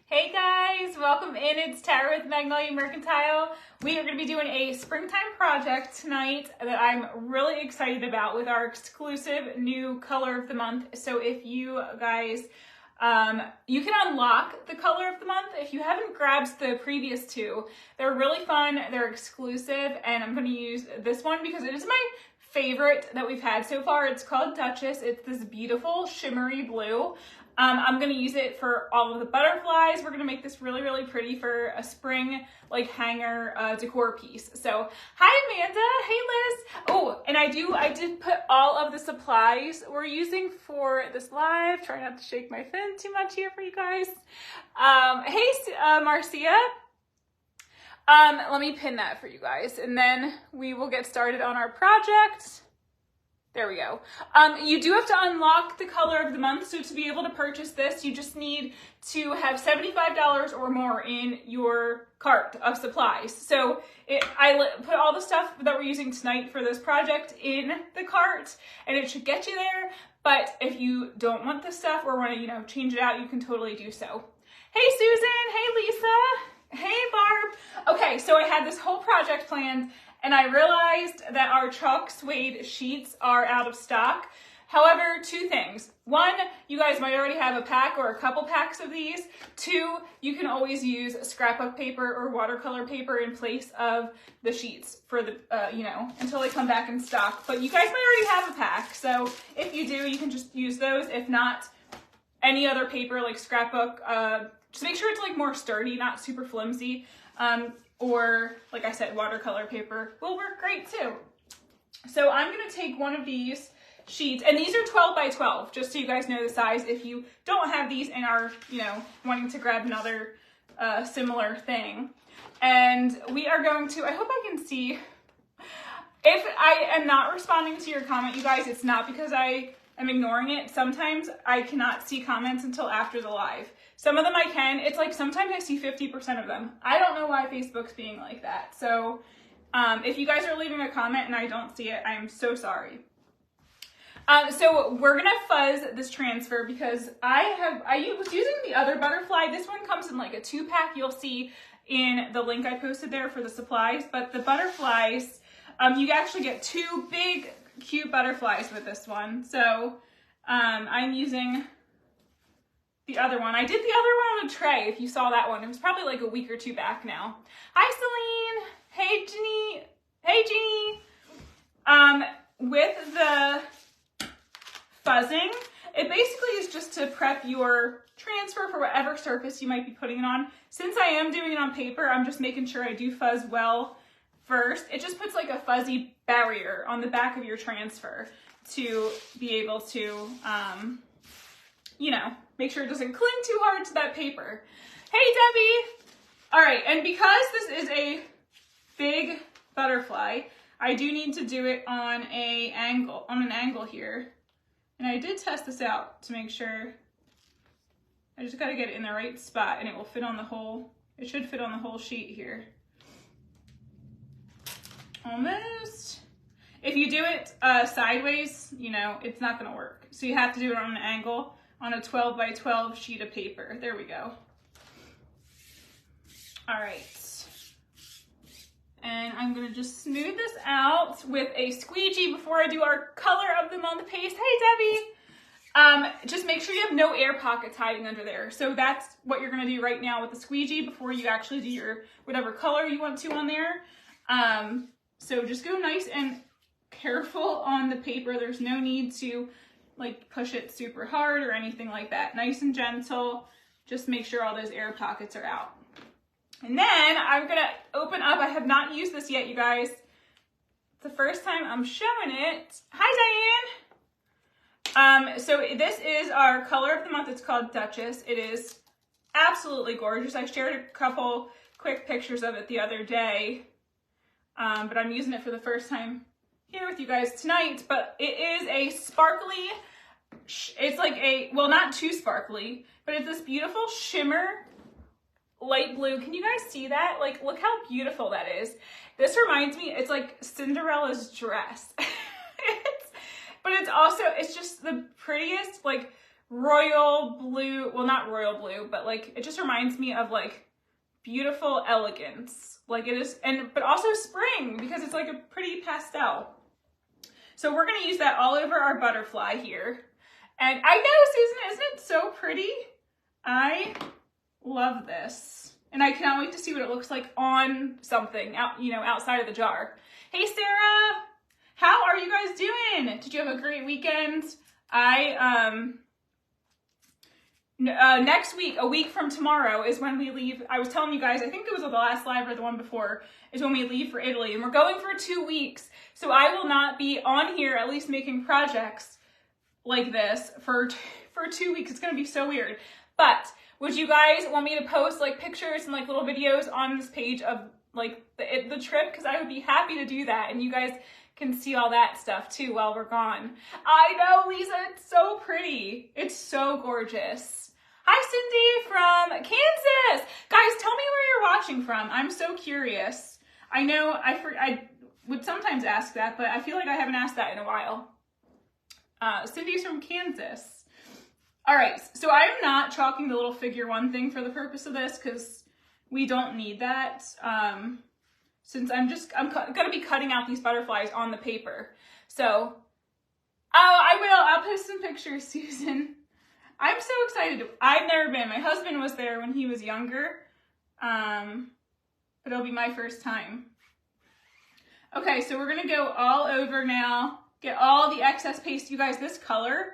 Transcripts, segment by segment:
Hey guys, welcome in. It's Tara with Magnolia Mercantile. We are going to be doing a springtime project tonight that I'm really excited about with our exclusive new color of the month. So if you guys, you can unlock the color of the month. If you haven't grabbed the previous two, they're really fun, they're exclusive, and I'm going to use this one because it is my favorite that we've had so far. It's called Duchess. It's this beautiful shimmery blue. I'm going to use it for all of the butterflies. We're going to make this really, really pretty for a spring like hanger decor piece. So hi Amanda, hey Liz. Oh, and I did put all of the supplies we're using for this live. Try not to shake my fin too much here for you guys. Hey Marcia. Let me pin that for you guys and then we will get started on our project. There we go. You do have to unlock the color of the month. So to be able to purchase this, you just need to have $75 or more in your cart of supplies. So I put all the stuff that we're using tonight for this project in the cart and it should get you there. But if you don't want this stuff or want to, change it out, you can totally do so. Hey Susan, hey Lisa, hey Barb. Okay, so I had this whole project planned and I realized that our chalk suede sheets are out of stock. However, two things. One, you guys might already have a pack or a couple packs of these. Two, you can always use scrapbook paper or watercolor paper in place of the sheets for the, until they come back in stock. But you guys might already have a pack. So if you do, you can just use those. If not, any other paper like scrapbook, just make sure it's like more sturdy, not super flimsy. Or like I said, watercolor paper will work great too. So I'm gonna take one of these sheets, and these are 12 by 12, just so you guys know the size if you don't have these and are, wanting to grab another similar thing. And we are going to, I hope I can see, if I am not responding to your comment, you guys, it's not because I am ignoring it. Sometimes I cannot see comments until after the live. Some of them I can. It's like sometimes I see 50% of them. I don't know why Facebook's being like that. So if you guys are leaving a comment and I don't see it, I am so sorry. So we're gonna fuzz this transfer because I was using the other butterfly. This one comes in like a 2-pack. You'll see in the link I posted there for the supplies. But the butterflies, you actually get 2 big, cute butterflies with this one. So I'm using the other one. I did the other one on a tray, if you saw that one. It was probably like a week or 2 back now. Hi, Celine. Hey, Jeannie. Hey, Jeannie. With the fuzzing, it basically is just to prep your transfer for whatever surface you might be putting it on. Since I am doing it on paper, I'm just making sure I do fuzz well first. It just puts like a fuzzy barrier on the back of your transfer to be able to, make sure it doesn't cling too hard to that paper. Hey, Debbie. All right, and because this is a big butterfly, I do need to do it on an angle here. And I did test this out to make sure. I just got to get it in the right spot and it will fit on the whole, it should fit on the whole sheet here. Almost. If you do it sideways, it's not going to work. So you have to do it on an angle on a 12 by 12 sheet of paper. There we go. All right. And I'm going to just smooth this out with a squeegee before I do our color of the month paste. Hey, Debbie. Just make sure you have no air pockets hiding under there. So that's what you're going to do right now with the squeegee before you actually do your whatever color you want to on there. So just go nice and careful on the paper. There's no need to like push it super hard or anything like that. Nice and gentle. Just make sure all those air pockets are out. And then I'm gonna open up, I have not used this yet, you guys. It's the first time I'm showing it. Hi, Diane. So this is our color of the month. It's called Duchess. It is absolutely gorgeous. I shared a couple quick pictures of it the other day, but I'm using it for the first time here with you guys tonight. But it is a sparkly, it's like well, not too sparkly, but it's this beautiful shimmer light blue. Can you guys see that? Like, look how beautiful that is. This reminds me, it's like Cinderella's dress. But it's also, it's just the prettiest, like, royal blue. Well, not royal blue, but like it just reminds me of like beautiful elegance. Like it is, but also spring because it's like a pretty pastel. So we're gonna use that all over our butterfly here. And I know, Susan, isn't it so pretty? I love this. And I cannot wait to see what it looks like on something out, outside of the jar. Hey, Sarah, how are you guys doing? Did you have a great weekend? Next week, a week from tomorrow, is when we leave. I was telling you guys, I think it was the last live or the one before, is when we leave for Italy. And we're going for 2 weeks. So I will not be on here, at least making projects like this for 2 weeks. It's going to be so weird. But would you guys want me to post like pictures and like little videos on this page of like the trip? Because I would be happy to do that. And you guys can see all that stuff too while we're gone. I know, Lisa, it's so pretty. It's so gorgeous. Hi, Cindy from Kansas. Guys, tell me where you're watching from. I'm so curious. I know I would sometimes ask that, but I feel like I haven't asked that in a while. Cindy's from Kansas. All right, so I'm not chalking the little figure 1 thing for the purpose of this because we don't need that. Since I'm gonna be cutting out these butterflies on the paper. So, I will. I'll post some pictures, Susan. I'm so excited. I've never been. My husband was there when he was younger, but it'll be my first time. Okay, so we're gonna go all over now. Get all the excess paste. You guys, this color,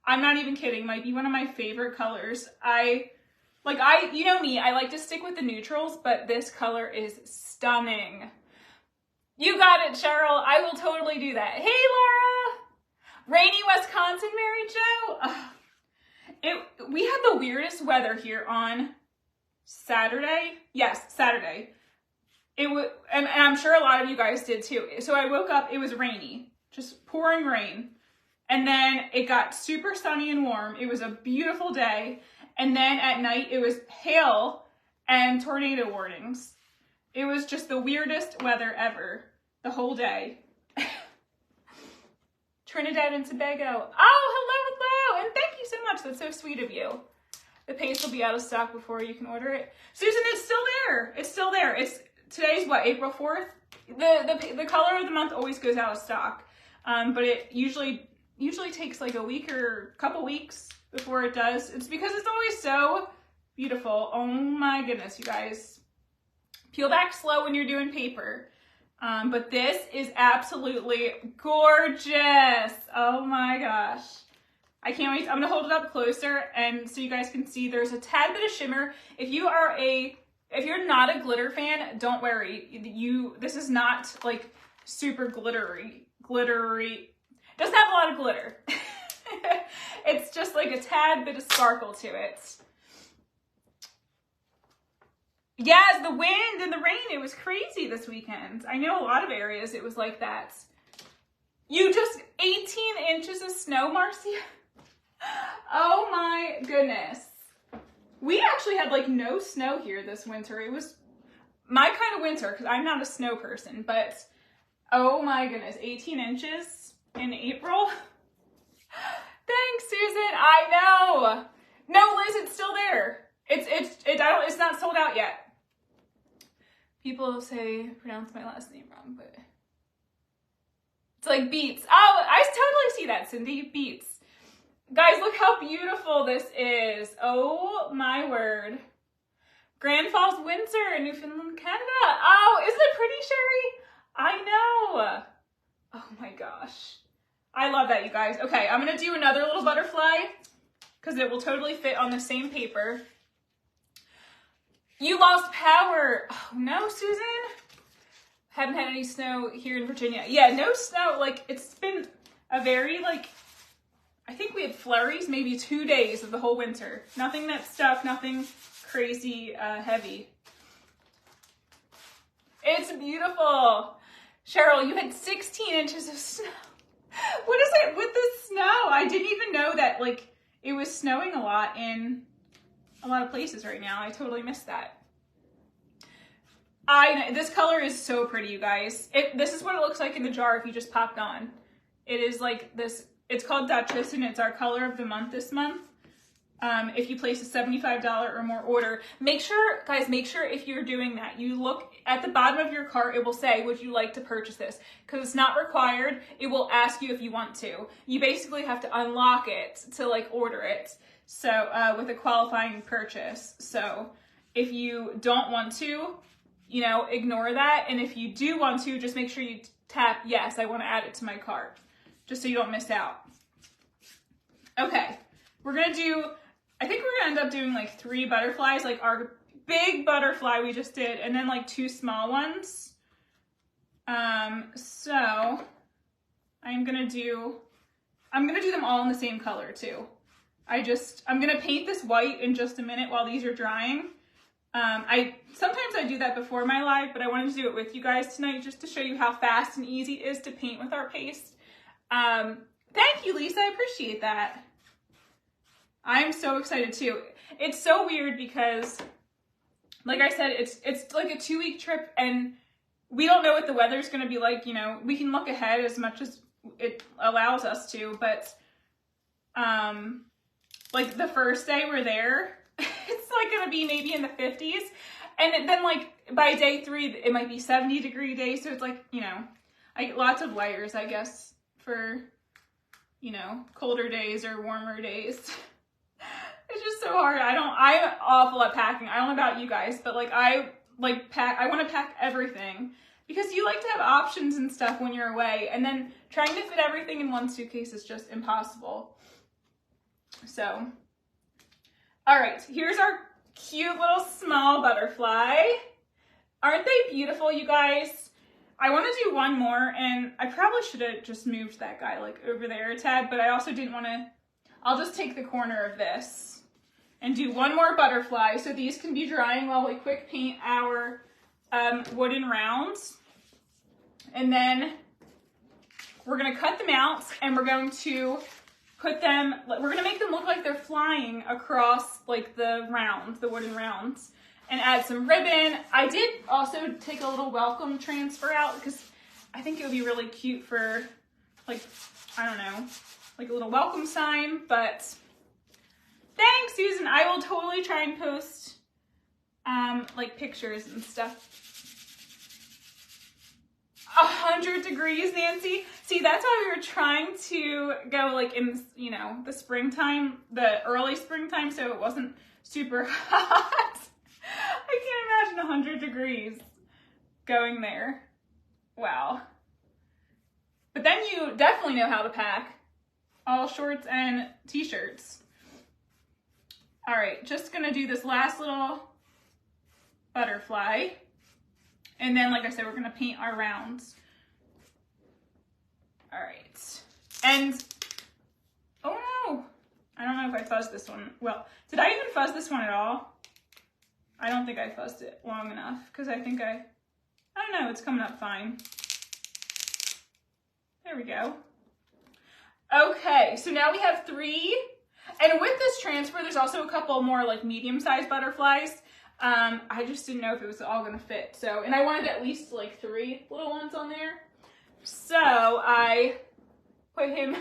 I'm not even kidding, might be one of my favorite colors. You know me, I like to stick with the neutrals, but this color is stunning. You got it, Cheryl. I will totally do that. Hey, Laura. Rainy Wisconsin, Mary Jo. We had the weirdest weather here on Saturday. Yes, Saturday. It was, and I'm sure a lot of you guys did too. So I woke up, it was rainy, just pouring rain. And then it got super sunny and warm. It was a beautiful day. And then at night it was hail and tornado warnings. It was just the weirdest weather ever, the whole day. Trinidad and Tobago. Oh, hello. And thank you so much. That's so sweet of you. The paste will be out of stock before you can order it. Susan, it's still there. It's still there. Today's what, April 4th? The color of the month always goes out of stock. But it usually takes like a week or a couple weeks before it does. It's because it's always so beautiful. Oh my goodness, you guys. Peel back slow when you're doing paper. But this is absolutely gorgeous. Oh my gosh. I can't wait. I'm gonna hold it up closer and so you guys can see there's a tad bit of shimmer. If you're not a glitter fan, don't worry. This is not like super glittery. It doesn't have a lot of glitter. It's just like a tad bit of sparkle to it. Yes, the wind and the rain, it was crazy this weekend. I know a lot of areas it was like that. You just 18 inches of snow, Marcia? Oh my goodness. We actually had like no snow here this winter. It was my kind of winter because I'm not a snow person, but oh my goodness, 18 inches in April. Thanks, Susan. I know. No, Liz, it's still there. It's not sold out yet. People pronounce my last name wrong, but it's like Beets. Oh, I totally see that, Cindy. Beets. Guys, look how beautiful this is. Oh my word. Grand Falls, Windsor, Newfoundland, Canada. Oh, isn't it pretty, Sherry? I know. Oh my gosh. I love that, you guys. Okay, I'm gonna do another little butterfly because it will totally fit on the same paper. You lost power. Oh no, Susan. Haven't had any snow here in Virginia. Yeah, no snow. Like, it's been a very, I think we had flurries, maybe 2 days of the whole winter. Nothing that stuck, nothing crazy heavy. It's beautiful. Cheryl, you had 16 inches of snow. What is it with the snow? I didn't even know that, it was snowing a lot in a lot of places right now. I totally missed that. This color is so pretty, you guys. This is what it looks like in the jar if you just popped on. It is like this. It's called Duchess, and it's our color of the month this month. if you place a $75 or more order. Make sure, guys, if you're doing that, you look at the bottom of your cart, it will say, would you like to purchase this? Because it's not required. It will ask you if you want to. You basically have to unlock it to like order it. So with a qualifying purchase. So if you don't want to, you know, ignore that. And if you do want to, just make sure you tap, yes, I want to add it to my cart, just so you don't miss out. Okay, we're going to do, I think we're going to end up doing like 3 butterflies, like our big butterfly we just did, and then like 2 small ones. So I'm going to do them all in the same color too. I'm going to paint this white in just a minute while these are drying. Sometimes I do that before my live, but I wanted to do it with you guys tonight just to show you how fast and easy it is to paint with our paste. Thank you, Lisa. I appreciate that. I'm so excited too. It's so weird because, like I said, it's like a 2-week trip and we don't know what the weather's going to be like. You know, we can look ahead as much as it allows us to, but like the first day we're there, it's like going to be maybe in the 50s. And then like by day 3, it might be 70-degree day. So it's like, you know, I get lots of layers, I guess, for, you know, colder days or warmer days. It's just so hard. I'm awful at packing. I don't know about you guys, but like I want to pack everything because you like to have options and stuff when you're away, and then trying to fit everything in one suitcase is just impossible. So, all right, here's our cute little small butterfly. Aren't they beautiful, you guys? I want to do one more, and I probably should have just moved that guy like over there a tad, but I also didn't want to. I'll just take the corner of this and do one more butterfly so these can be drying while we quick paint our wooden rounds. And then we're going to cut them out and we're going to we're going to make them look like they're flying across like the wooden rounds, and add some ribbon. I did also take a little welcome transfer out because I think it would be really cute for like, I don't know, like a little welcome sign. But thanks, Susan. I will totally try and post like pictures and stuff. 100 degrees, Nancy. See, that's why we were trying to go like in, you know, the springtime, the early springtime, so it wasn't super hot. I can't imagine 100 degrees going there. Wow. But then you definitely know how to pack. All shorts and t-shirts. All right, just gonna do this last little butterfly. And then, like I said, we're gonna paint our rounds. All right. And, oh no, I don't know if I fuzzed this one. Well, did I even fuzz this one at all? I don't think I fuzzed it long enough because I think I don't know, it's coming up fine. There we go. Okay, so now we have 3. And with this transfer, there's also a couple more like medium-sized butterflies. I just didn't know if it was all gonna fit. So, and I wanted at least like 3 little ones on there. So I put him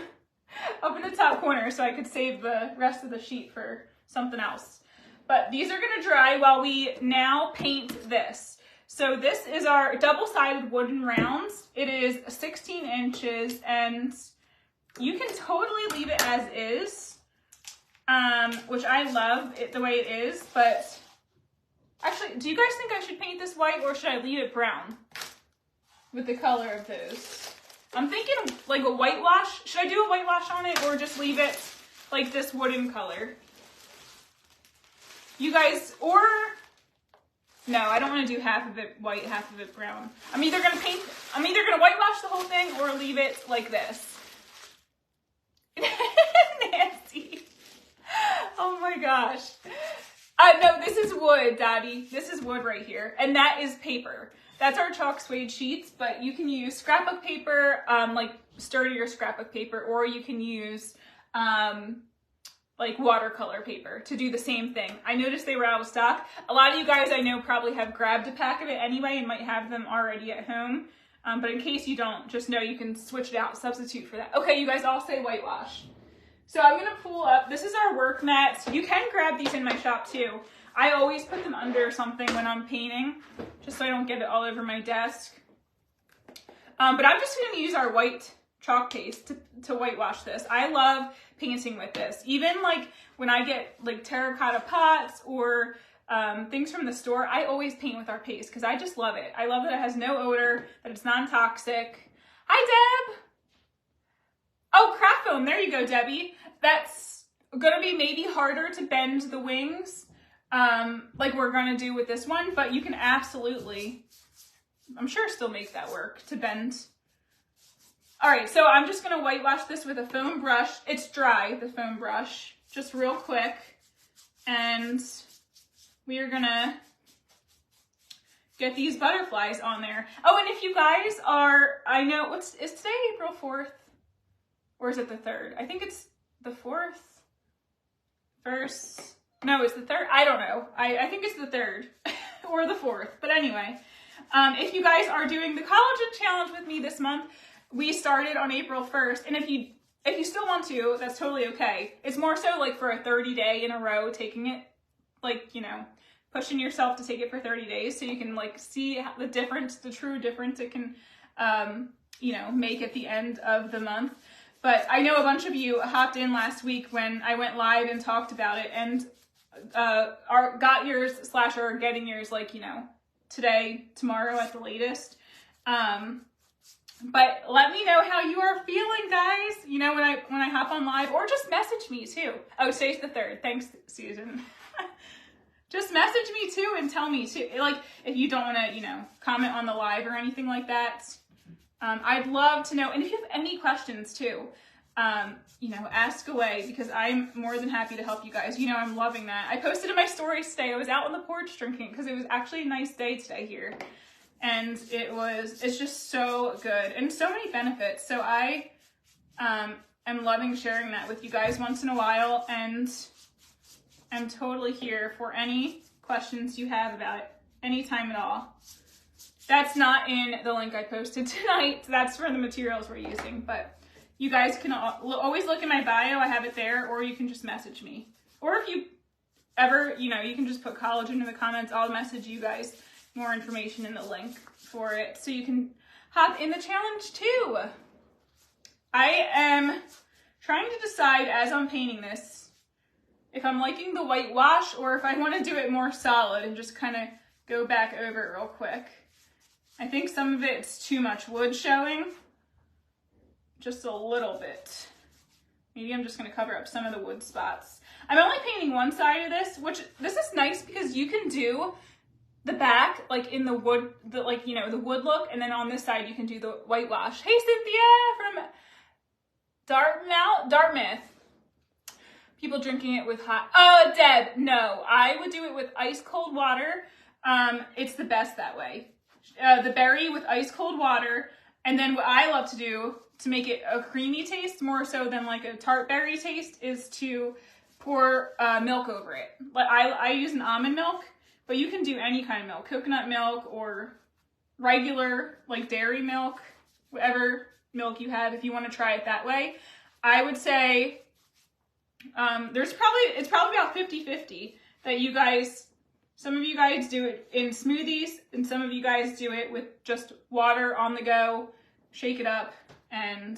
up in the top corner so I could save the rest of the sheet for something else. But these are gonna dry while we now paint this. So this is our double-sided wooden rounds. It is 16 inches and you can totally leave it as is, which I love it the way it is, but actually, do you guys think I should paint this white or should I leave it brown with the color of those? I'm thinking like a whitewash. Should I do a whitewash on it or just leave it like this wooden color? You guys, or no, I don't want to do half of it white, half of it brown. I'm either going to whitewash the whole thing or leave it like this. Nancy. Oh my gosh. No, this is wood, Daddy. This is wood right here. And that is paper. That's our chalk suede sheets, but you can use scrapbook paper, like sturdier scrapbook paper, or you can use like watercolor paper to do the same thing. I noticed they were out of stock. A lot of you guys I know probably have grabbed a pack of it anyway and might have them already at home. But in case you don't, just know you can switch it out, substitute for that. Okay, you guys all say whitewash. So I'm gonna pull up, this is our work mats. You can grab these in my shop too. I always put them under something when I'm painting, just so I don't get it all over my desk. But I'm just gonna use our white chalk paste to whitewash this. I love painting with this. Even like when I get like terracotta pots or things from the store, I always paint with our paste because I just love it. I love that it has no odor, that it's non-toxic. Hi, Deb. Oh, craft foam. There you go, Debbie. That's gonna be maybe harder to bend the wings like we're gonna do with this one, but you can absolutely, I'm sure, still make that work to bend. All right, so I'm just gonna whitewash this with a foam brush. It's dry, the foam brush, just real quick. And we are gonna get these butterflies on there. Oh, and if you guys are, I know, is today April 4th? Or is it the 3rd? I think it's the 4th. First, no, it's the 3rd. I don't know. I think it's the 3rd or the 4th. But anyway, if you guys are doing the collagen challenge with me this month, we started on April 1st. And if you still want to, that's totally okay. It's more so like for a 30-day in a row, taking it, like, you know, pushing yourself to take it for 30 days so you can like see the difference, the true difference it can, you know, make at the end of the month. But I know a bunch of you hopped in last week when I went live and talked about it and got yours / are getting yours like, you know, today, tomorrow at the latest. But let me know how you are feeling, guys, you know, when I hop on live, or just message me too. Oh, today's the 3rd. Thanks, Susan. Just message me too and tell me too. Like, if you don't want to, you know, comment on the live or anything like that. I'd love to know. And if you have any questions too, you know, ask away, because I'm more than happy to help you guys. You know, I'm loving that. I posted in my stories today. I was out on the porch drinking because it was actually a nice day today here. And it's just so good and so many benefits. So I am loving sharing that with you guys once in a while, and I'm totally here for any questions you have about it anytime at all. That's not in the link I posted tonight. That's for the materials we're using, but you guys can always look in my bio. I have it there, or you can just message me. Or if you ever, you know, you can just put collagen in the comments. I'll message you guys more information in the link for it so you can hop in the challenge too. I am trying to decide as I'm painting this if I'm liking the whitewash or if I want to do it more solid and just kind of go back over it real quick. I think some of it's too much wood showing, just a little bit. Maybe I'm just going to cover up some of the wood spots. I'm only painting one side of this, which this is nice because you can do the back like in the wood, like, you know, the wood look, and then on this side you can do the whitewash. Hey, Cynthia from Dartmouth. People drinking it with hot, oh, Deb, no, I would do it with ice cold water. It's the best that way. The berry with ice cold water, and then what I love to do to make it a creamy taste more so than like a tart berry taste is to pour milk over it. But I use an almond milk, but you can do any kind of milk, coconut milk or regular like dairy milk, whatever milk you have. If you want to try it that way, I would say it's probably about 50-50 that you guys. Some of you guys do it in smoothies, and some of you guys do it with just water on the go, shake it up, and,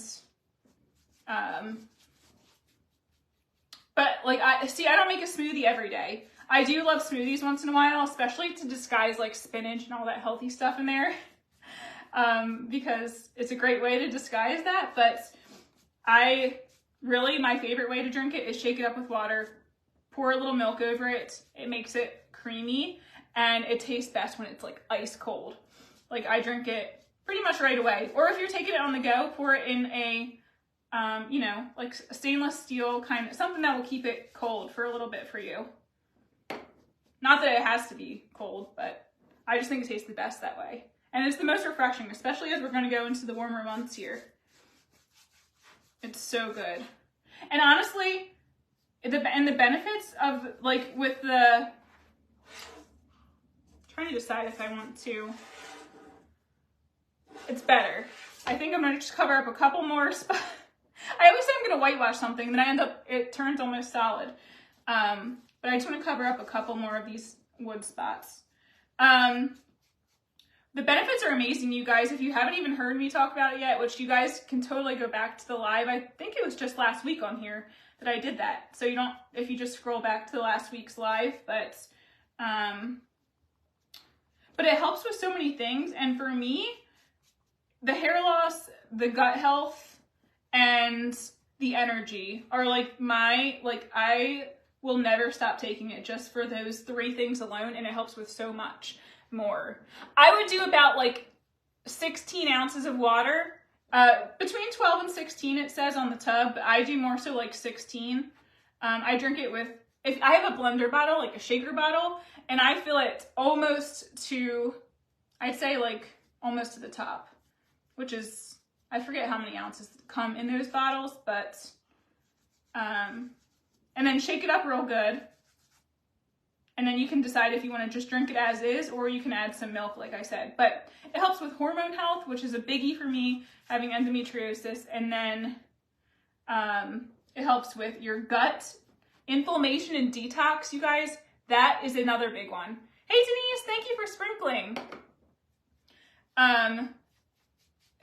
but like, I don't make a smoothie every day. I do love smoothies once in a while, especially to disguise like spinach and all that healthy stuff in there, because it's a great way to disguise that, but my favorite way to drink it is shake it up with water, pour a little milk over it. It makes it creamy, and it tastes best when it's like ice cold. Like, I drink it pretty much right away. Or if you're taking it on the go, pour it in a, you know, like a stainless steel kind of, something that will keep it cold for a little bit for you. Not that it has to be cold, but I just think it tastes the best that way. And it's the most refreshing, especially as we're going to go into the warmer months here. It's so good. And honestly, the benefits of, like, with the, trying to decide if I want to, it's better. I think I'm going to just cover up a couple more spots. I always say I'm gonna whitewash something, then I end up, it turns almost solid. But I just want to cover up a couple more of these wood spots. The benefits are amazing, you guys. If you haven't even heard me talk about it yet, which you guys can totally go back to the live. I think it was just last week on here that I did that. So you don't, if you just scroll back to the last week's live, but it helps with so many things. And for me, the hair loss, the gut health, and the energy are like I will never stop taking it just for those 3 things alone, and it helps with so much more. I would do about like 16 ounces of water, between 12 and 16 it says on the tub, but I do more so like 16. I drink it with, if I have a blender bottle, like a shaker bottle, and I fill it almost to, I'd say like almost to the top, which is, I forget how many ounces come in those bottles, but, and then shake it up real good. And then you can decide if you want to just drink it as is, or you can add some milk, like I said. But it helps with hormone health, which is a biggie for me, having endometriosis. And then it helps with your gut inflammation and detox, you guys. That is another big one. Hey, Denise, thank you for sprinkling.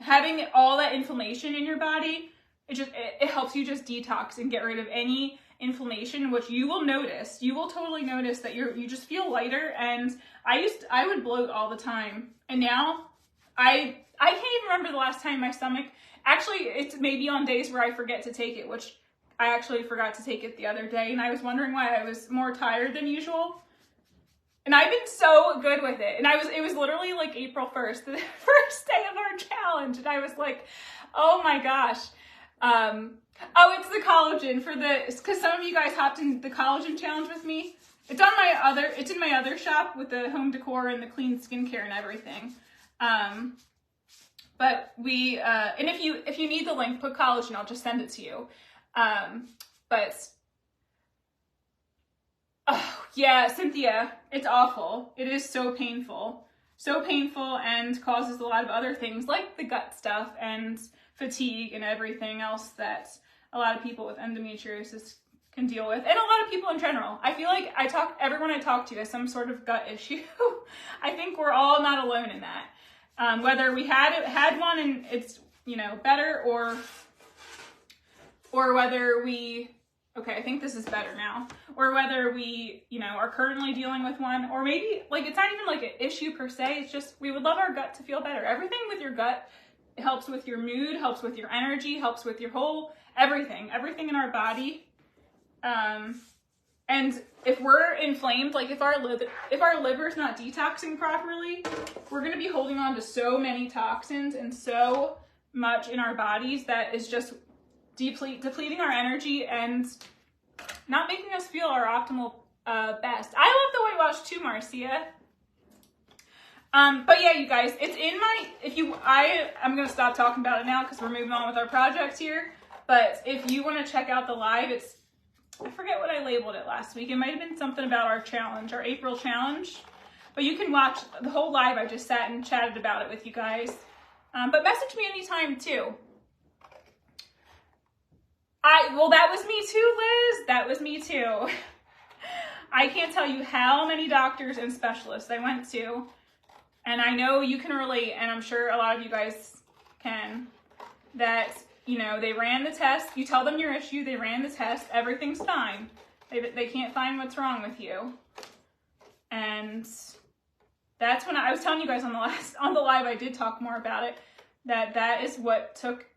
Having all that inflammation in your body, it helps you just detox and get rid of any inflammation, which you will notice. You will totally notice that you just feel lighter. And I would bloat all the time, and now I can't even remember the last time my stomach, actually it's maybe on days where I forget to take it, which I actually forgot to take it the other day, and I was wondering why I was more tired than usual. And I've been so good with it. And it was literally like April 1st, the first day of our challenge, and I was like, oh my gosh. Oh, it's the collagen because some of you guys hopped in the collagen challenge with me. It's in my other shop with the home decor and the clean skincare and everything. But we, and if you need the link, put collagen, I'll just send it to you. But, oh yeah, Cynthia, it's awful. It is so painful and causes a lot of other things like the gut stuff and fatigue and everything else that a lot of people with endometriosis can deal with, and a lot of people in general. I feel like everyone I talk to has some sort of gut issue. I think we're all not alone in that. Whether we had one and it's, better, or whether we, okay, I think this is better now, or whether we, are currently dealing with one, or maybe like it's not even like an issue per se. It's just we would love our gut to feel better. Everything with your gut, it helps with your mood, helps with your energy, helps with your whole everything in our body. And if we're inflamed, like if our liver's not detoxing properly, we're going to be holding on to so many toxins and so much in our bodies that is just depleting our energy and not making us feel our optimal best. I love the whitewash too, Marcia. But yeah, you guys, it's in my, I'm going to stop talking about it now because we're moving on with our project here. But if you want to check out the live, I forget what I labeled it last week. It might have been something about our challenge, our April challenge. But you can watch the whole live. I just sat and chatted about it with you guys. But message me anytime too. Well, that was me too, Liz. That was me too. I can't tell you how many doctors and specialists I went to. And I know you can relate, and I'm sure a lot of you guys can, that, they ran the test. You tell them your issue, they ran the test, everything's fine. They can't find what's wrong with you. And that's when I was telling you guys on the live, I did talk more about it, that is what took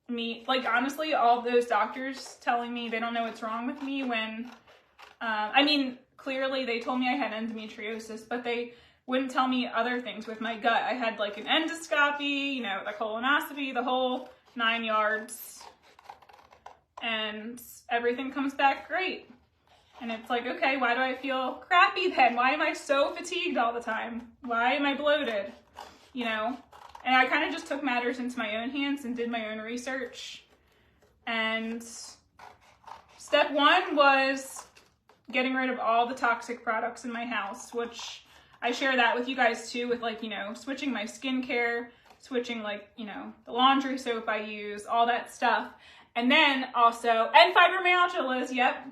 me, like, honestly, all those doctors telling me they don't know what's wrong with me when, clearly they told me I had endometriosis, but they wouldn't tell me other things with my gut. I had like an endoscopy, the colonoscopy, the whole 9 yards, and everything comes back great. And it's like, okay, why do I feel crappy then? Why am I so fatigued all the time? Why am I bloated? And I kind of just took matters into my own hands and did my own research. And step 1 was getting rid of all the toxic products in my house, which I share that with you guys too, with like, switching my skincare, switching like, the laundry soap I use, all that stuff. And then also, and fibromyalgia, Liz, yep.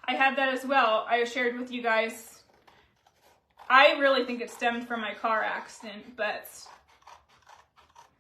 I have that as well. I shared with you guys. I really think it stemmed from my car accident, but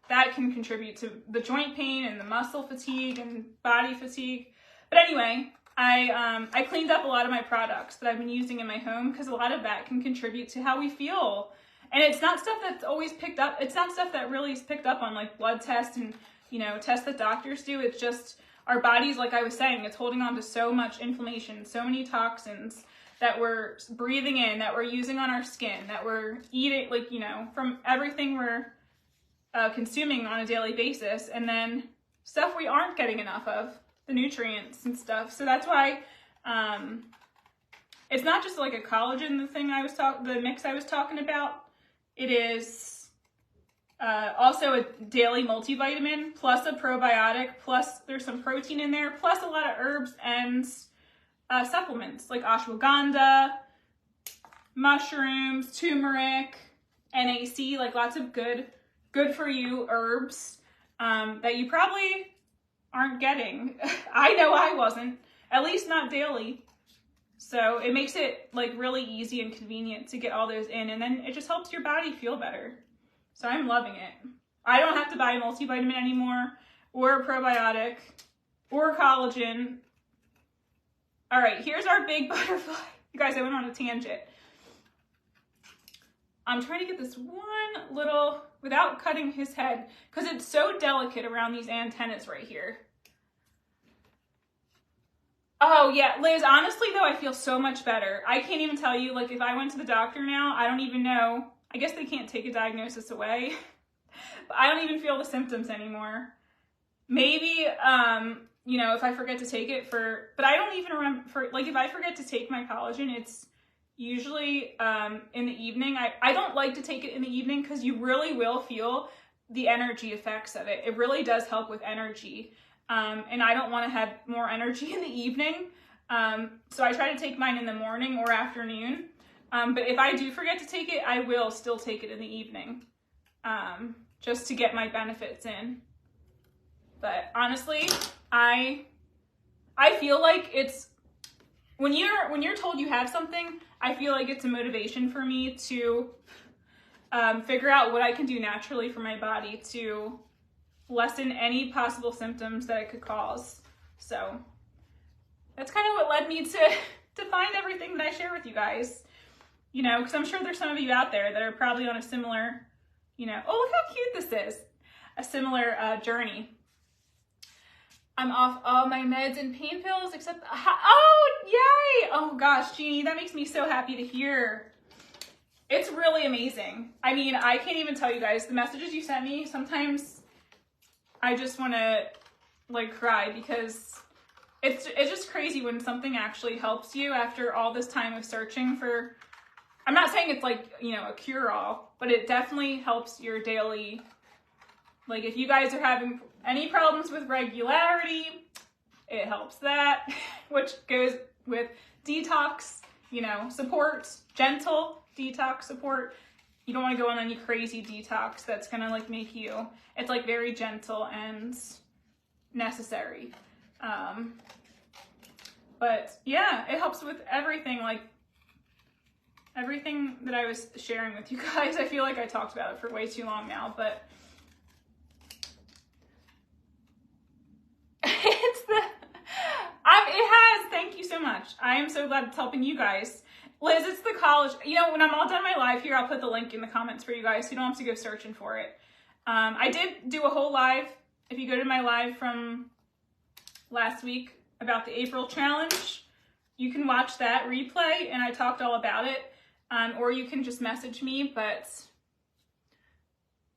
that can contribute to the joint pain and the muscle fatigue and body fatigue. But anyway, I cleaned up a lot of my products that I've been using in my home because a lot of that can contribute to how we feel. And it's not stuff that's always picked up. It's not stuff that really is picked up on like blood tests and, you know, tests that doctors do. It's just our bodies, like I was saying, it's holding on to so much inflammation, so many toxins that we're breathing in, that we're using on our skin, that we're eating, like, you know, from everything we're consuming on a daily basis, and then stuff we aren't getting enough of, the nutrients and stuff. So that's why it's not just like a collagen, the mix I was talking about. It is also a daily multivitamin, plus a probiotic, plus there's some protein in there, plus a lot of herbs and supplements like ashwagandha, mushrooms, turmeric, NAC, like lots of good for you herbs that you probably aren't getting. I know I wasn't, at least not daily. So it makes it like really easy and convenient to get all those in, and then it just helps your body feel better. So I'm loving it. I don't have to buy a multivitamin anymore, or a probiotic, or collagen. All right, here's our big butterfly. You guys, I went on a tangent. I'm trying to get this one little, without cutting his head, because it's so delicate around these antennas right here. Oh yeah, Liz, honestly though, I feel so much better. I can't even tell you, like if I went to the doctor now, I don't even know. I guess they can't take a diagnosis away. But I don't even feel the symptoms anymore. Maybe, you know, if I forget to take it but I don't even remember, like if I forget to take my collagen, it's usually in the evening. I don't like to take it in the evening because you really will feel the energy effects of it. It really does help with energy. And I don't want to have more energy in the evening. So I try to take mine in the morning or afternoon. But if I do forget to take it, I will still take it in the evening, just to get my benefits in. But honestly, I feel like it's, when you're told you have something, I feel like it's a motivation for me to figure out what I can do naturally for my body to lessen any possible symptoms that it could cause. So that's kind of what led me to find everything that I share with you guys. You know, because I'm sure there's some of you out there that are probably on a similar, you know, oh, look how cute this is, a similar journey. I'm off all my meds and pain pills except, oh, yay! Oh gosh, Jeannie, that makes me so happy to hear. It's really amazing. I mean, I can't even tell you guys, the messages you sent me, sometimes I just want to like cry, because it's just crazy when something actually helps you after all this time of searching for, I'm not saying it's like, you know, a cure-all, but it definitely helps your daily, like if you guys are having any problems with regularity, it helps that, which goes with detox, you know, support, gentle detox support. You don't want to go on any crazy detox that's going to like make you, it's like very gentle and necessary. But yeah, it helps with everything, like everything that I was sharing with you guys. I feel like I talked about it for way too long now, but it has, thank you so much. I am so glad it's helping you guys. Liz, it's the college. You know, when I'm all done my live here, I'll put the link in the comments for you guys so you don't have to go searching for it. I did do a whole live, if you go to my live from last week about the April challenge, you can watch that replay and I talked all about it. Or you can just message me, but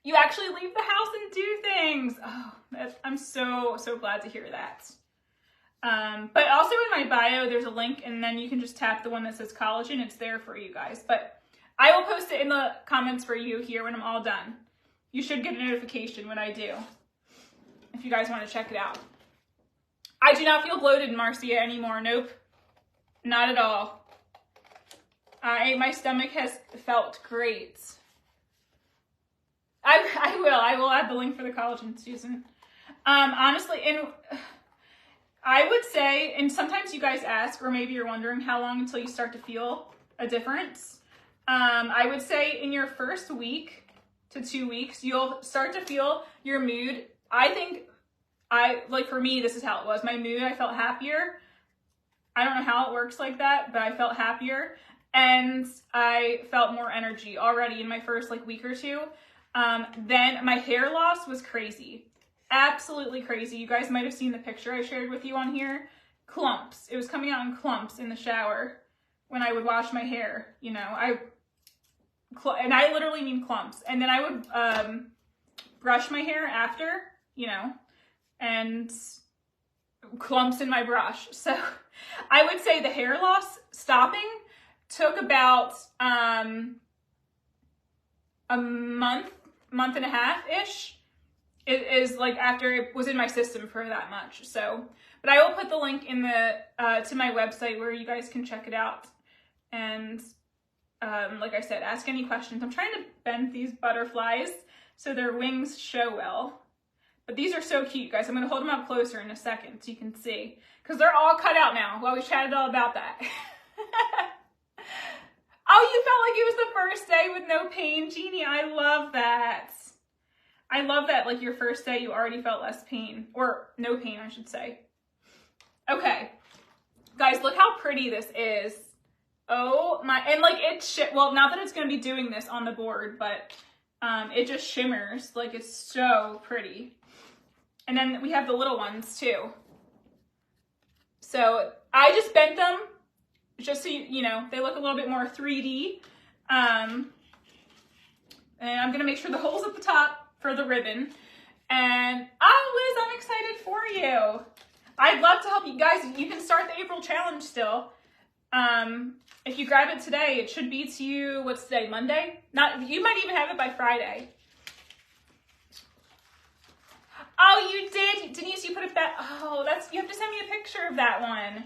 you actually leave the house and do things. Oh, I'm so glad to hear that. But also in my bio, there's a link and then you can just tap the one that says collagen. It's there for you guys, but I will post it in the comments for you here when I'm all done. You should get a notification when I do, if you guys want to check it out. I do not feel bloated, Marcia, anymore. Nope, not at all. My stomach has felt great. I will add the link for the collagen, Susan. Honestly, and I would say, and sometimes you guys ask, or maybe you're wondering how long until you start to feel a difference. I would say in your first week to 2 weeks, you'll start to feel your mood. I think like for me, this is how it was. My mood, I felt happier. I don't know how it works like that, but I felt happier. And I felt more energy already in my first like week or two. Then my hair loss was crazy. Absolutely crazy. You guys might have seen the picture I shared with you on here. Clumps. It was coming out in clumps in the shower when I would wash my hair. You know, and I literally mean clumps. And then I would brush my hair after, you know, and clumps in my brush. So I would say the hair loss stopping took about a month and a half-ish. It is like after it was in my system for that much. So, but I will put the link in the to my website where you guys can check it out. And like I said, ask any questions. I'm trying to bend these butterflies so their wings show well. But these are so cute, guys. I'm going to hold them up closer in a second so you can see. Because they're all cut out now. Well, we chatted all about that. Oh, you felt like it was the first day with no pain, Jeannie. I love that. I love that, like, your first day, you already felt less pain. Or no pain, I should say. Okay. Guys, look how pretty this is. Oh, my. And, like, well, not that it's going to be doing this on the board, but it just shimmers. Like, it's so pretty. And then we have the little ones, too. So, I just bent them just so, you know, they look a little bit more 3D. And I'm going to make sure the hole's at the top for the ribbon. And, oh, Liz, I'm excited for you. I'd love to help you guys. You can start the April challenge still. If you grab it today, it should be to you, what's today, Monday? You might even have it by Friday. Oh, you did. Denise, you put it back. Oh, you have to send me a picture of that one.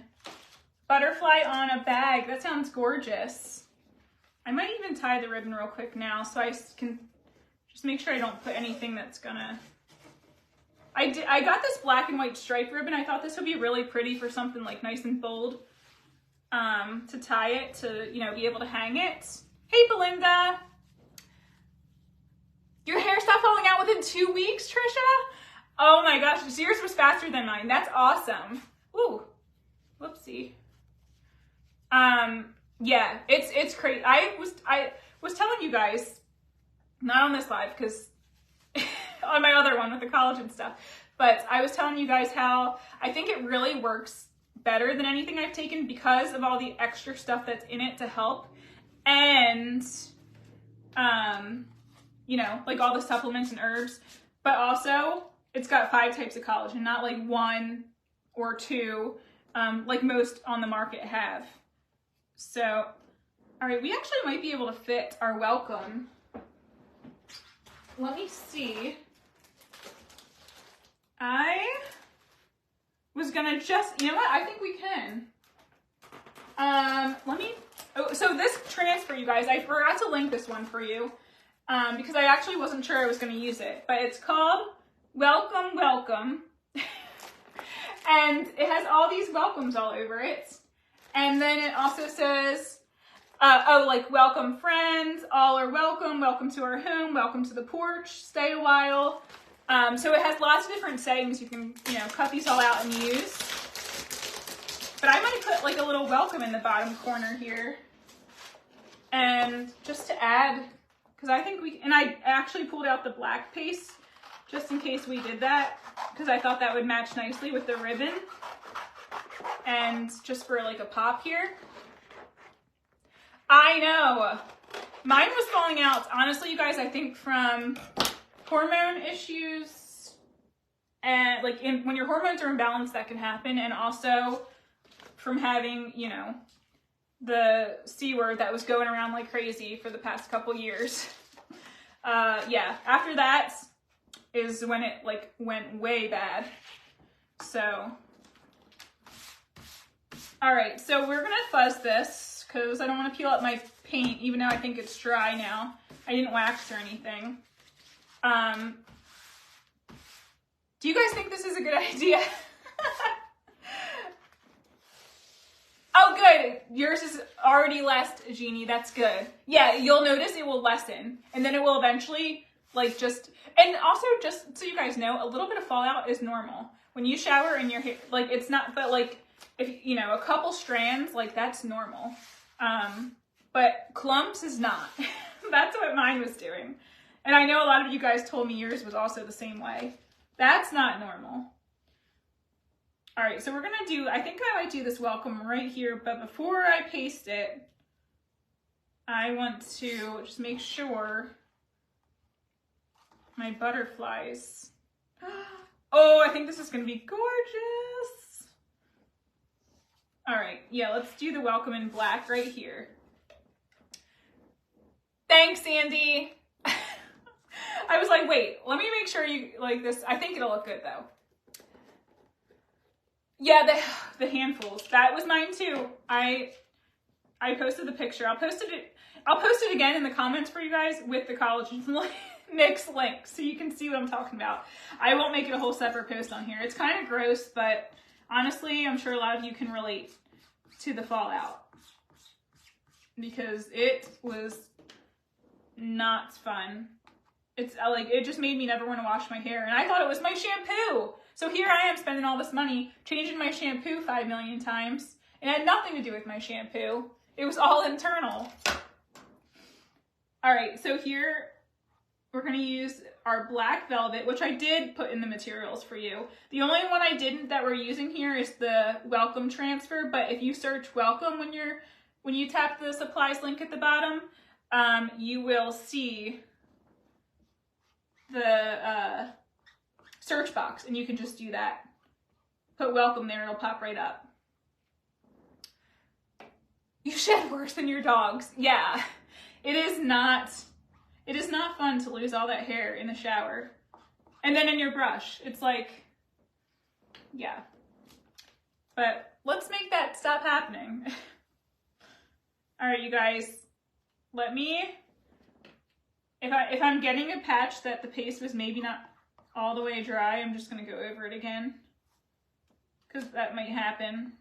Butterfly on a bag. That sounds gorgeous. I might even tie the ribbon real quick now so I can just make sure I don't put anything that's gonna... I got this black and white stripe ribbon. I thought this would be really pretty for something like nice and bold. To tie it, to, you know, be able to hang it. Hey, Belinda. Your hair stopped falling out within 2 weeks, Trisha? Oh my gosh, yours was faster than mine. That's awesome. Ooh, whoopsie. Yeah, it's crazy. I was telling you guys, not on this live, because on my other one with the collagen stuff, but I was telling you guys how I think it really works better than anything I've taken because of all the extra stuff that's in it to help. And, you know, like all the supplements and herbs, but also it's got 5 types of collagen, not like 1 or 2, like most on the market have. So, all right, we actually might be able to fit our welcome. Let me see. I was gonna just, you know what? I think we can. So this transfer, you guys, I forgot to link this one for you because I actually wasn't sure I was gonna use it, but it's called Welcome, Welcome. And it has all these welcomes all over it. And then it also says, like, welcome friends, all are welcome, welcome to our home, welcome to the porch, stay a while. So it has lots of different sayings. You can, you know, cut these all out and use. But I might put like a little welcome in the bottom corner here. And just to add, because I think and I actually pulled out the black paste just in case we did that, because I thought that would match nicely with the ribbon. And just for like a pop here. I know. Mine was falling out, honestly, you guys, I think from hormone issues, and like when your hormones are imbalanced, that can happen. And also from having, you know, the C word that was going around like crazy for the past couple years. Yeah, after that is when it like went way bad. So, all right, so we're gonna fuzz this because I don't want to peel up my paint, even though I think it's dry now. I didn't wax or anything. Do you guys think this is a good idea? Oh, good. Yours is already less, Jeannie. That's good. Yeah, you'll notice it will lessen. And then it will eventually, like, just... And also, just so you guys know, a little bit of fallout is normal. When you shower and your hair... Like, it's not... But, like, if, you know, a couple strands, like, that's normal. But clumps is not. That's what mine was doing. And I know a lot of you guys told me yours was also the same way. That's not normal. All right, so we're gonna do, I think I might do this welcome right here, but before I paste it, I want to just make sure my butterflies. Oh, I think this is gonna be gorgeous. All right, yeah, let's do the welcome in black right here. Thanks, Andy. I was like, wait, let me make sure you like this. I think it'll look good though. Yeah, the handfuls. That was mine too. I posted the picture. I'll post it again in the comments for you guys with the collagen mix link so you can see what I'm talking about. I won't make it a whole separate post on here. It's kind of gross, but honestly, I'm sure a lot of you can relate to the fallout because it was not fun. It's like, it just made me never want to wash my hair. And I thought it was my shampoo. So here I am spending all this money changing my shampoo 5 million times. It had nothing to do with my shampoo. It was all internal. All right, so here we're gonna use our black velvet, which I did put in the materials for you. The only one I didn't that we're using here is the welcome transfer. But if you search welcome when you tap the supplies link at the bottom, you will see the search box, and you can just do that. Put welcome there, it'll pop right up. You shed worse than your dogs. Yeah, it is not fun to lose all that hair in the shower. And then in your brush, it's like, yeah. But let's make that stop happening. All right, you guys, let me, if I'm getting a patch that the paste was maybe not all the way dry, I'm just gonna go over it again because that might happen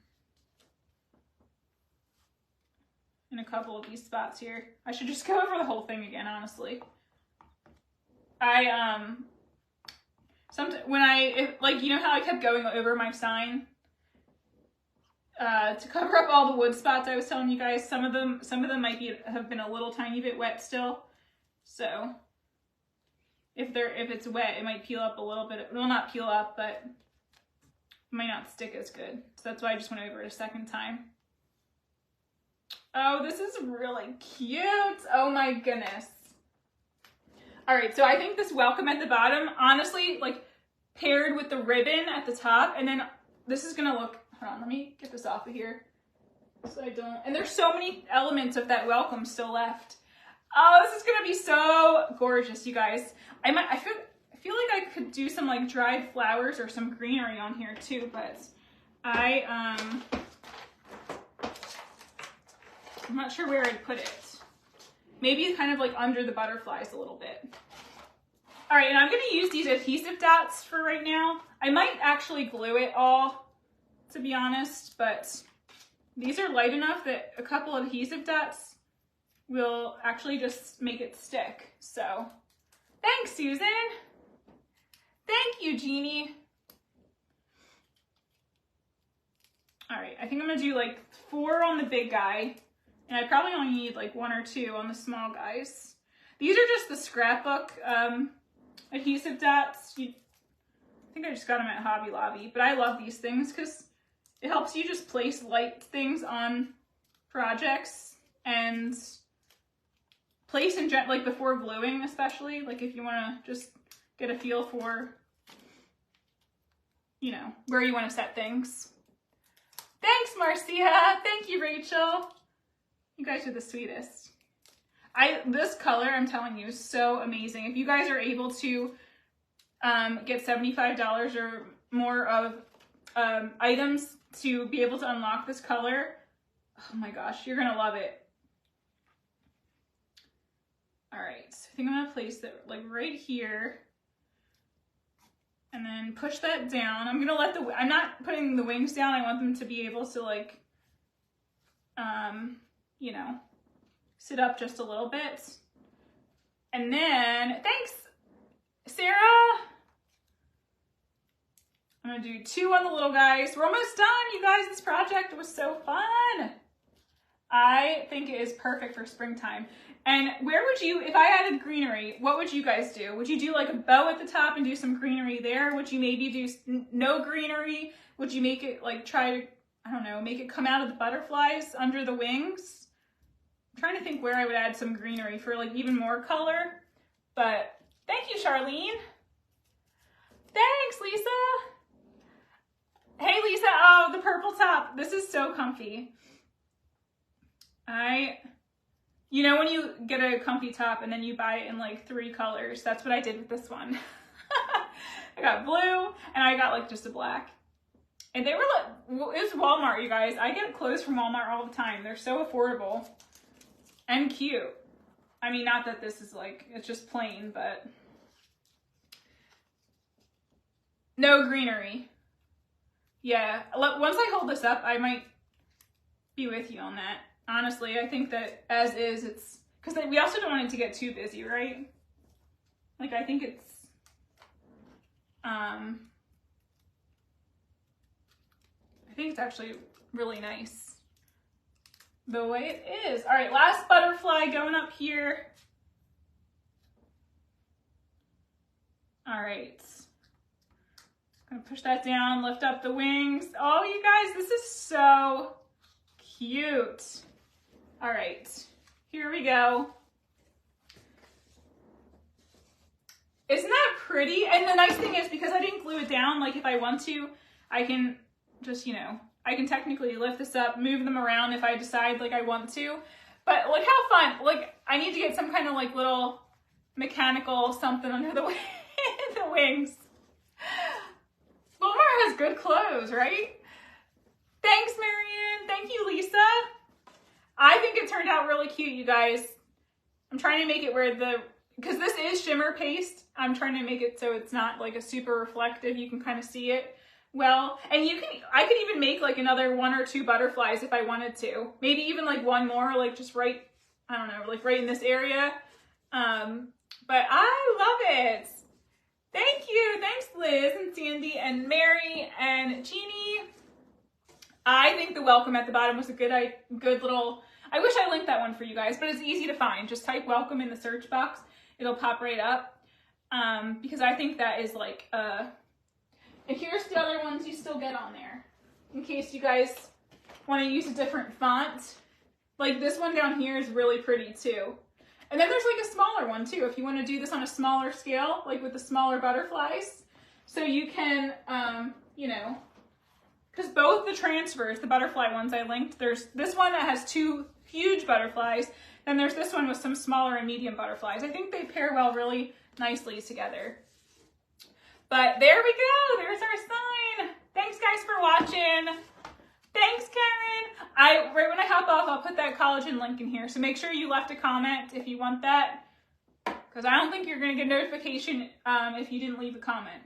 in a couple of these spots here. I should just go over the whole thing again, honestly. Like, you know how I kept going over my sign to cover up all the wood spots I was telling you guys. Some of them might have been a little tiny bit wet still. So if it's wet, it might peel up a little bit. It will not peel up, but it might not stick as good. So that's why I just went over it a second time. Oh, this is really cute. Oh my goodness. All right, so I think this welcome at the bottom, honestly, like paired with the ribbon at the top, and then this is gonna look, hold on, let me get this off of here so I don't, and there's so many elements of that welcome still left. Oh, this is gonna be so gorgeous, you guys. I feel like I could do some like dried flowers or some greenery on here too, but I'm not sure where I'd put it. Maybe kind of like under the butterflies a little bit. All right, and I'm gonna use these adhesive dots for right now. I might actually glue it all, to be honest, but these are light enough that a couple of adhesive dots will actually just make it stick. So, thanks, Susan. Thank you, Jeannie. All right, I think I'm gonna do like 4 on the big guy, and I probably only need like 1 or 2 on the small guys. These are just the scrapbook adhesive dots. I think I just got them at Hobby Lobby, but I love these things because it helps you just place light things on projects and place in like before gluing, especially like if you want to just get a feel for, you know, where you want to set things. Thanks, Marcia. Thank you, Rachel. You guys are the sweetest. This color, I'm telling you, is so amazing. If you guys are able to get $75 or more of items to be able to unlock this color, oh my gosh, you're gonna love it. All right, so I think I'm gonna place it like right here. And then push that down. I'm gonna let I'm not putting the wings down. I want them to be able to like, you know, sit up just a little bit. And then, thanks, Sarah. I'm gonna do 2 on the little guys. We're almost done, you guys. This project was so fun. I think it is perfect for springtime. And where would you, if I added greenery, what would you guys do? Would you do like a bow at the top and do some greenery there? Would you maybe do no greenery? Would you make it like try to, I don't know, make it come out of the butterflies under the wings? I'm trying to think where I would add some greenery for like even more color. But thank you, Charlene. Thanks, Lisa. Hey, Lisa. Oh, the purple top. This is so comfy. You know when you get a comfy top and then you buy it in like 3 colors? That's what I did with this one. I got blue and I got like just a black. And they were like, it was Walmart, you guys. I get clothes from Walmart all the time. They're so affordable and cute. I mean, not that this is like, it's just plain, but no greenery. Yeah, once I hold this up, I might be with you on that. Honestly, I think that as is, it's, because we also don't want it to get too busy, right? Like, I think it's, I think it's actually really nice the way it is. All right, last butterfly going up here. All right. Gonna push that down, lift up the wings. Oh, you guys, this is so cute. All right, here we go. Isn't that pretty? And the nice thing is, because I didn't glue it down, like if I want to, I can just, you know, I can technically lift this up, move them around if I decide like I want to. But look how fun. Like, I need to get some kind of like little mechanical something under the, the wings. Walmart has good clothes, right? Thanks, Marianne. Thank you, Lisa. I think it turned out really cute, you guys. I'm trying to make it where because this is shimmer paste, I'm trying to make it so it's not like a super reflective. You can kind of see it well. And I could even make like another 1 or 2 butterflies if I wanted to. Maybe even like 1 more, like just right, I don't know, like right in this area. But I love it. Thank you. Thanks, Liz and Sandy and Mary and Jeannie. I think the welcome at the bottom was a good little, I wish I linked that one for you guys, but it's easy to find. Just type welcome in the search box. It'll pop right up. Because I think that is like, and here's the other ones you still get on there. In case you guys want to use a different font. Like this one down here is really pretty too. And then there's like a smaller one too, if you want to do this on a smaller scale, like with the smaller butterflies. So you can, you know, because both the transfers, the butterfly ones I linked, there's this one that has 2 huge butterflies, then there's this one with some smaller and medium butterflies. I think they pair well really nicely together. But there we go, there's our sign. Thanks guys for watching. Thanks, Karen. Right when I hop off, I'll put that collagen link in here. So make sure you left a comment if you want that. Because I don't think you're going to get notification if you didn't leave a comment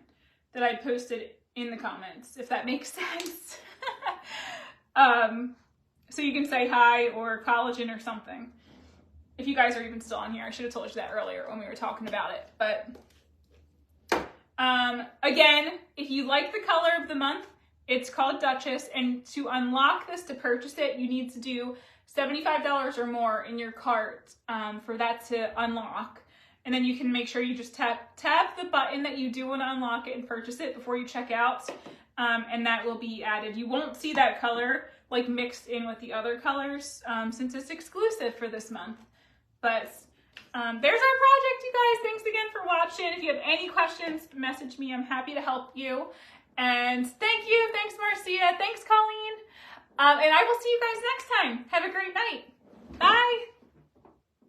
that I posted in the comments, if that makes sense. So you can say hi or collagen or something. If you guys are even still on here, I should have told you that earlier when we were talking about it. But again, if you like the color of the month, it's called Duchess, and to unlock this, to purchase it, you need to do $75 or more in your cart for that to unlock. And then you can make sure you just tap the button that you do want to unlock it and purchase it before you check out, and that will be added. You won't see that color like mixed in with the other colors since it's exclusive for this month. But there's our project, you guys. Thanks again for watching. If you have any questions, message me. I'm happy to help you. And thank you. Thanks, Marcia. Thanks, Colleen. And I will see you guys next time. Have a great night. Bye.